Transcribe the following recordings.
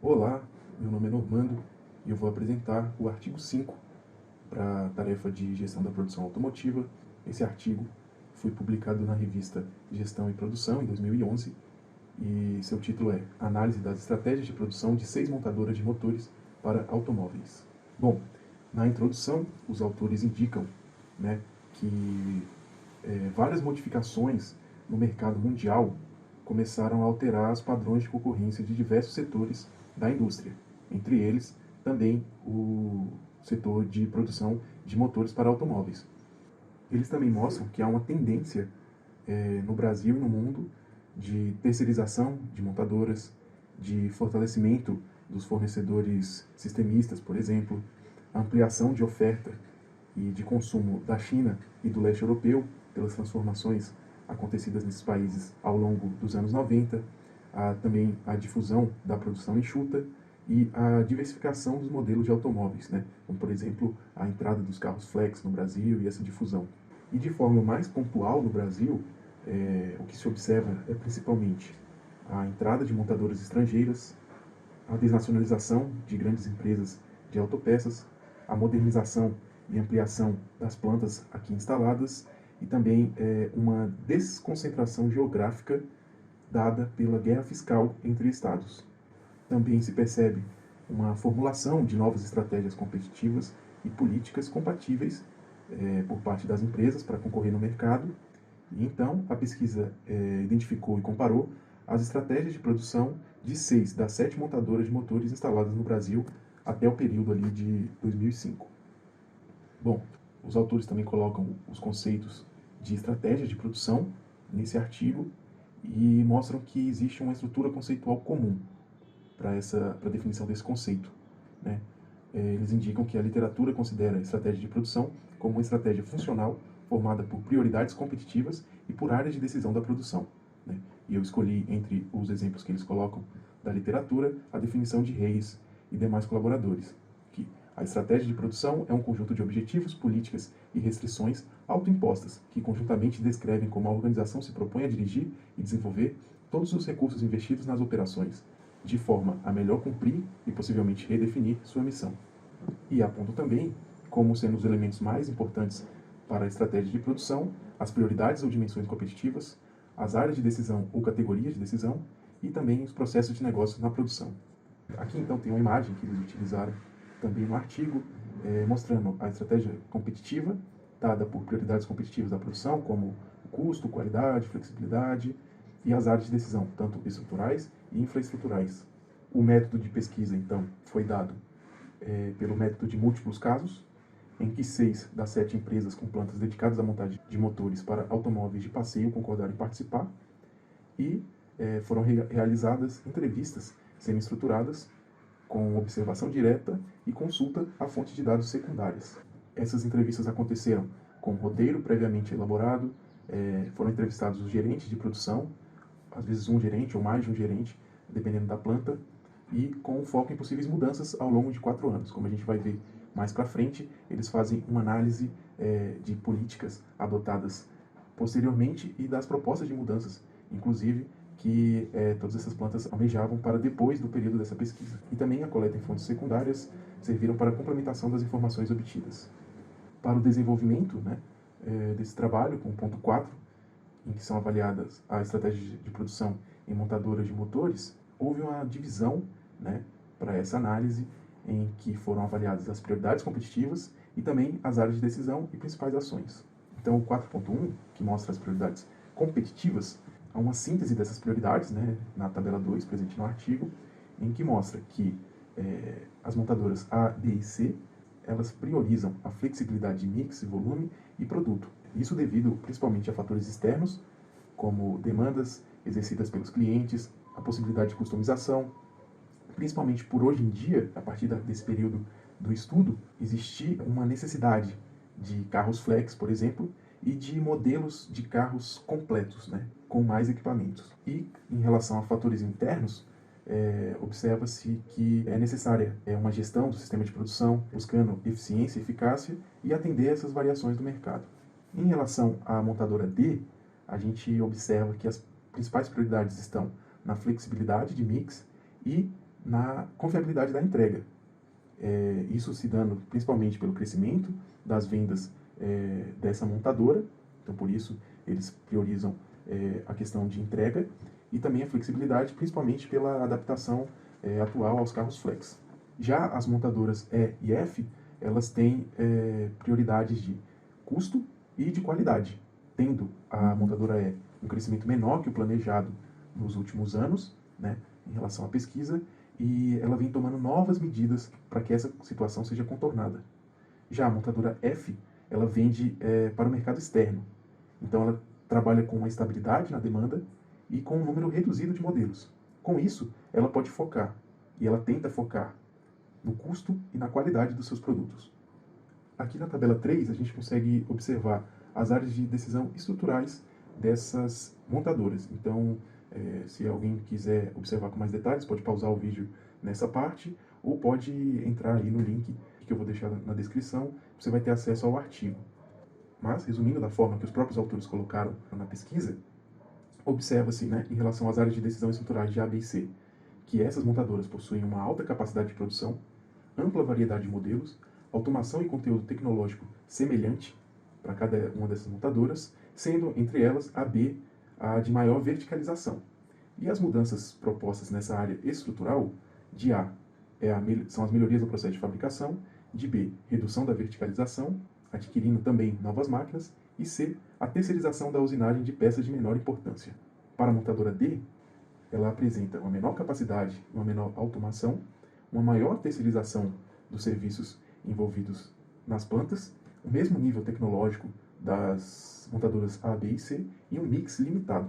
Olá, meu nome é Normando e eu vou apresentar o artigo 5 para a tarefa de gestão da produção automotiva. Esse artigo foi publicado na revista Gestão e Produção em 2011 e seu título é Análise das estratégias de produção de 6 montadoras de motores para automóveis. Bom, na introdução, os autores indicam, que várias modificações no mercado mundial começaram a alterar os padrões de concorrência de diversos setores da indústria, entre eles também o setor de produção de motores para automóveis. Eles também mostram que há uma tendência no Brasil e no mundo de terceirização de montadoras, de fortalecimento dos fornecedores sistemistas, por exemplo, ampliação de oferta e de consumo da China e do leste europeu, pelas transformações acontecidas nesses países ao longo dos anos 90, também a difusão da produção enxuta e a diversificação dos modelos de automóveis, como por exemplo a entrada dos carros flex no Brasil e essa difusão. E de forma mais pontual no Brasil, o que se observa é principalmente a entrada de montadoras estrangeiras, a desnacionalização de grandes empresas de autopeças, a modernização e ampliação das plantas aqui instaladas e também uma desconcentração geográfica dada pela guerra fiscal entre estados. Também se percebe uma formulação de novas estratégias competitivas e políticas compatíveis por parte das empresas para concorrer no mercado. E então a pesquisa identificou e comparou as estratégias de produção de 6 das 7 montadoras de motores instaladas no Brasil até o período ali de 2005. Bom, os autores também colocam os conceitos de estratégia de produção nesse artigo e mostram que existe uma estrutura conceitual comum para a definição desse conceito. Eles indicam que a literatura considera a estratégia de produção como uma estratégia funcional formada por prioridades competitivas e por áreas de decisão da produção. E eu escolhi, entre os exemplos que eles colocam da literatura, a definição de Reis e demais colaboradores, que a estratégia de produção é um conjunto de objetivos, políticas e restrições autoimpostas, que conjuntamente descrevem como a organização se propõe a dirigir e desenvolver todos os recursos investidos nas operações, de forma a melhor cumprir e possivelmente redefinir sua missão. E aponto também como sendo os elementos mais importantes para a estratégia de produção, as prioridades ou dimensões competitivas, as áreas de decisão ou categorias de decisão e também os processos de negócio na produção. Aqui então tem uma imagem que eles utilizaram também no artigo, mostrando a estratégia competitiva, dada por prioridades competitivas da produção, como custo, qualidade, flexibilidade, e as áreas de decisão, tanto estruturais e infraestruturais. O método de pesquisa, então, foi dado pelo método de múltiplos casos, em que 6 das 7 empresas com plantas dedicadas à montagem de motores para automóveis de passeio concordaram em participar, e foram realizadas entrevistas semi-estruturadas com observação direta e consulta a fontes de dados secundárias. Essas entrevistas aconteceram com um roteiro previamente elaborado, foram entrevistados os gerentes de produção, às vezes um gerente ou mais de um gerente, dependendo da planta, e com foco em possíveis mudanças ao longo de 4 anos. Como a gente vai ver mais para frente, eles fazem uma análise de políticas adotadas posteriormente e das propostas de mudanças, inclusive, que todas essas plantas almejavam para depois do período dessa pesquisa. E também a coleta em fontes secundárias serviram para a complementação das informações obtidas. Para o desenvolvimento desse trabalho, com o ponto 4, em que são avaliadas a estratégia de produção em montadoras de motores, houve uma divisão para essa análise, em que foram avaliadas as prioridades competitivas e também as áreas de decisão e principais ações. Então, o 4.1, que mostra as prioridades competitivas, há uma síntese dessas prioridades, na tabela 2, presente no artigo, em que mostra que as montadoras A, B e C, elas priorizam a flexibilidade de mix, volume e produto. Isso devido principalmente a fatores externos, como demandas exercidas pelos clientes, a possibilidade de customização, principalmente por hoje em dia, a partir desse período do estudo, existir uma necessidade de carros flex, por exemplo, e de modelos de carros completos, com mais equipamentos. E em relação a fatores internos, observa-se que é necessária uma gestão do sistema de produção, buscando eficiência e eficácia e atender essas variações do mercado. Em relação à montadora D, a gente observa que as principais prioridades estão na flexibilidade de mix e na confiabilidade da entrega. Isso se dando principalmente pelo crescimento das vendas dessa montadora, então por isso eles priorizam a questão de entrega e também a flexibilidade, principalmente pela adaptação atual aos carros flex. Já as montadoras E e F, elas têm prioridades de custo e de qualidade, tendo a montadora E um crescimento menor que o planejado nos últimos anos, né, em relação à pesquisa, e ela vem tomando novas medidas para que essa situação seja contornada. Já a montadora F, ela vende para o mercado externo, então ela trabalha com uma estabilidade na demanda e com um número reduzido de modelos. Com isso, ela pode focar, e ela tenta focar, no custo e na qualidade dos seus produtos. Aqui na tabela 3, a gente consegue observar as áreas de decisão estruturais dessas montadoras. Então, se alguém quiser observar com mais detalhes, pode pausar o vídeo nessa parte ou pode entrar aí no link que eu vou deixar na descrição, você vai ter acesso ao artigo. Mas, resumindo da forma que os próprios autores colocaram na pesquisa, observa-se, né, em relação às áreas de decisão estruturais de A, B e C, que essas montadoras possuem uma alta capacidade de produção, ampla variedade de modelos, automação e conteúdo tecnológico semelhante para cada uma dessas montadoras, sendo entre elas a B a de maior verticalização. E as mudanças propostas nessa área estrutural, de A são as melhorias no processo de fabricação, de B, redução da verticalização, adquirindo também novas máquinas, e C, a terceirização da usinagem de peças de menor importância. Para a montadora D, ela apresenta uma menor capacidade, uma menor automação, uma maior terceirização dos serviços envolvidos nas plantas, o mesmo nível tecnológico das montadoras A, B e C e um mix limitado.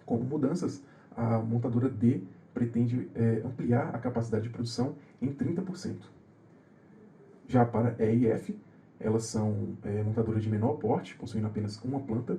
Com mudanças, a montadora D pretende ampliar a capacidade de produção em 30%. Já para E e F, elas são montadoras de menor porte, possuindo apenas uma planta.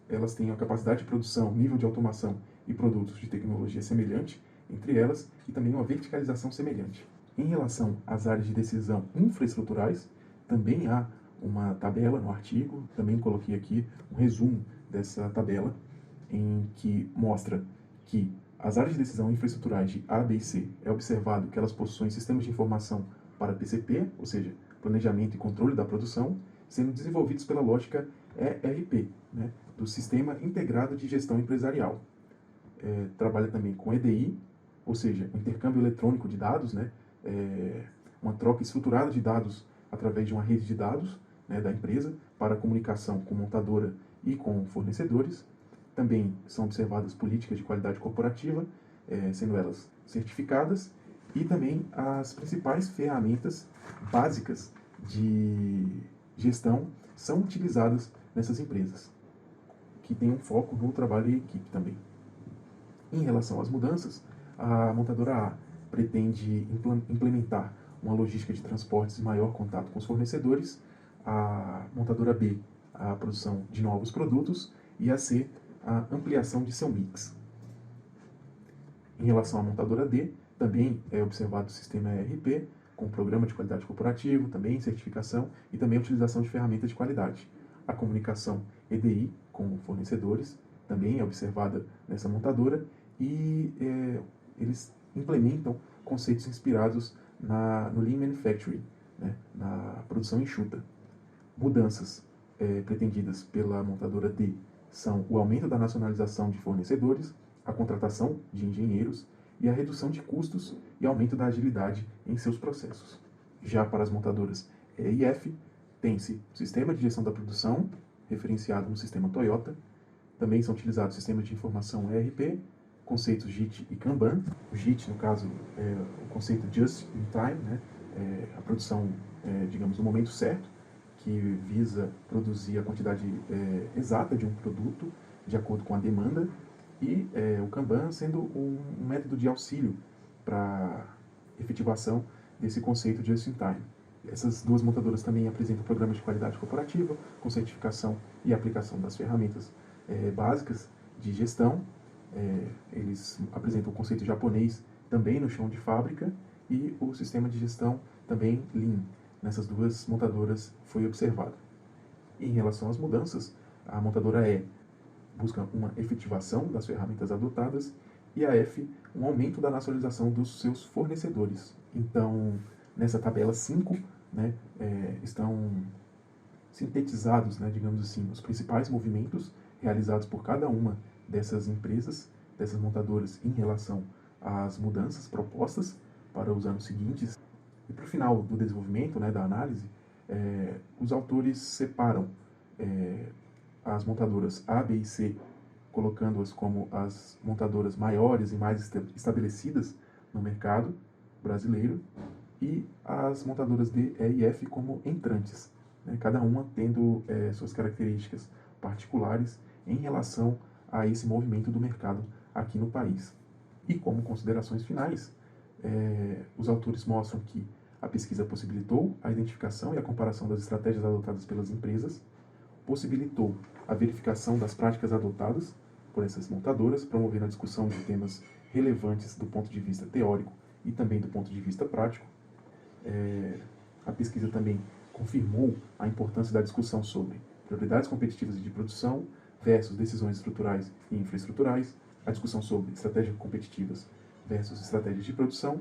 Elas têm a capacidade de produção, nível de automação e produtos de tecnologia semelhante entre elas e também uma verticalização semelhante. Em relação às áreas de decisão infraestruturais, também há uma tabela no artigo, também coloquei aqui um resumo dessa tabela, em que mostra que as áreas de decisão infraestruturais de A, B e C é observado que elas possuem sistemas de informação para PCP, ou seja, planejamento e controle da produção, sendo desenvolvidos pela lógica ERP, né, do Sistema Integrado de Gestão Empresarial. Trabalha também com EDI, ou seja, o intercâmbio eletrônico de dados, né, uma troca estruturada de dados através de uma rede de dados, né, da empresa para a comunicação com montadora e com fornecedores. Também são observadas políticas de qualidade corporativa, sendo elas certificadas, e também as principais ferramentas básicas de gestão são utilizadas nessas empresas, que têm um foco no trabalho em equipe também. Em relação às mudanças, a montadora A pretende implementar uma logística de transportes e maior contato com os fornecedores, a montadora B, a produção de novos produtos, e a C, a ampliação de seu mix. Em relação à montadora D, também é observado o sistema ERP, com programa de qualidade corporativo, também certificação e também a utilização de ferramentas de qualidade. A comunicação EDI com fornecedores também é observada nessa montadora e eles implementam conceitos inspirados no Lean Manufacturing, né, na produção enxuta. Mudanças pretendidas pela montadora D são o aumento da nacionalização de fornecedores, a contratação de engenheiros e a redução de custos e aumento da agilidade em seus processos. Já para as montadoras E e F, tem-se o sistema de gestão da produção, referenciado no sistema Toyota. Também são utilizados sistemas de informação ERP, conceitos JIT e Kanban. O JIT, no caso, é o conceito Just in Time, né? A produção, digamos, no momento certo, que visa produzir a quantidade exata de um produto de acordo com a demanda, e o Kanban sendo um método de auxílio para efetivação desse conceito de Just in Time. Essas duas montadoras também apresentam programas de qualidade corporativa, com certificação e aplicação das ferramentas básicas de gestão. Eles apresentam o conceito japonês também no chão de fábrica e o sistema de gestão também Lean. Nessas duas montadoras foi observado. Em relação às mudanças, a montadora E busca uma efetivação das ferramentas adotadas e a F, um aumento da nacionalização dos seus fornecedores. Então, nessa tabela 5, né, estão sintetizados, né, digamos assim, os principais movimentos realizados por cada uma dessas empresas, dessas montadoras, em relação às mudanças propostas para os anos seguintes. E para o final do desenvolvimento, né, da análise, os autores separam as montadoras A, B e C, colocando-as como as montadoras maiores e mais estabelecidas no mercado brasileiro, e as montadoras D, E e F como entrantes, né, cada uma tendo suas características particulares em relação a esse movimento do mercado aqui no país. E como considerações finais, os autores mostram que a pesquisa possibilitou a identificação e a comparação das estratégias adotadas pelas empresas, possibilitou a verificação das práticas adotadas por essas montadoras, promovendo a discussão de temas relevantes do ponto de vista teórico e também do ponto de vista prático. A pesquisa também confirmou a importância da discussão sobre prioridades competitivas de produção versus decisões estruturais e infraestruturais, a discussão sobre estratégias competitivas versus estratégias de produção,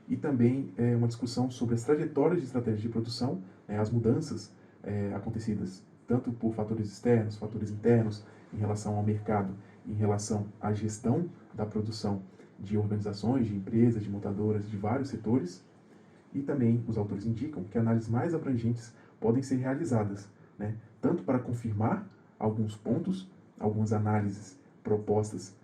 e também uma discussão sobre as trajetórias de estratégias de produção, as mudanças acontecidas tanto por fatores externos, fatores internos, em relação ao mercado, em relação à gestão da produção de organizações, de empresas, de montadoras, de vários setores. E também os autores indicam que análises mais abrangentes podem ser realizadas, né, tanto para confirmar alguns pontos, algumas análises propostas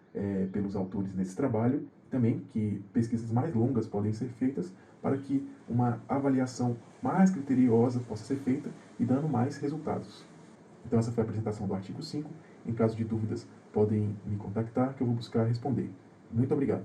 pelos autores nesse trabalho, também que pesquisas mais longas podem ser feitas para que uma avaliação mais criteriosa possa ser feita e dando mais resultados. Então essa foi a apresentação do artigo 5. Em caso de dúvidas, podem me contactar que eu vou buscar responder. Muito obrigado.